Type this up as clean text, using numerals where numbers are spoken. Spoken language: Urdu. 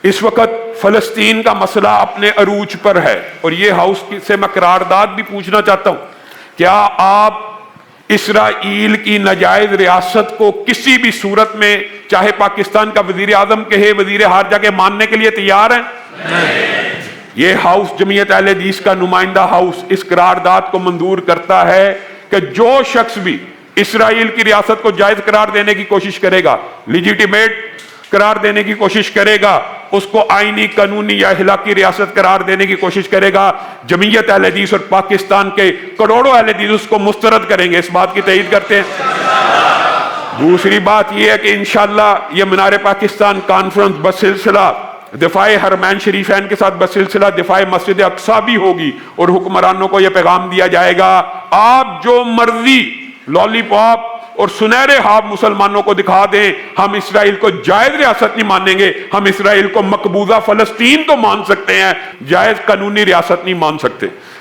اس وقت فلسطین کا مسئلہ اپنے عروج پر ہے، اور یہ ہاؤس سے میں قرارداد بھی پوچھنا چاہتا ہوں، کیا آپ اسرائیل کی ناجائز ریاست کو کسی بھی صورت میں، چاہے پاکستان کا وزیر اعظم کہے، وزیر خارجہ کے، ماننے کے لیے تیار ہیں؟ یہ ہاؤس، جمعیت اہل حدیث کا نمائندہ ہاؤس، اس قرارداد کو منظور کرتا ہے کہ جو شخص بھی اسرائیل کی ریاست کو جائز قرار دینے کی کوشش کرے گا، لیجیٹیمیٹ قرار دینے کی کوشش کرے گا، اس کو آئینی، قانونی یا اخلاقی ریاست قرار دینے کی کوشش کرے گا، جمعیت اہل حدیث اور پاکستان کے کروڑوں اہل حدیث اس کو مسترد کریں گے۔ اس بات کی تائید کرتے ہیں؟ دوسری بات یہ ہے کہ انشاءاللہ یہ منار پاکستان کانفرنس بسلسلہ دفاع حرمین شریفین کے ساتھ بسلسلہ دفاع مسجد اقصی بھی ہوگی، اور حکمرانوں کو یہ پیغام دیا جائے گا، آپ جو مرضی لالی پاپ اور سنہرے خواب مسلمانوں کو دکھا دیں، ہم اسرائیل کو جائز ریاست نہیں مانیں گے، ہم اسرائیل کو مقبوضہ فلسطین تو مان سکتے ہیں، جائز قانونی ریاست نہیں مان سکتے۔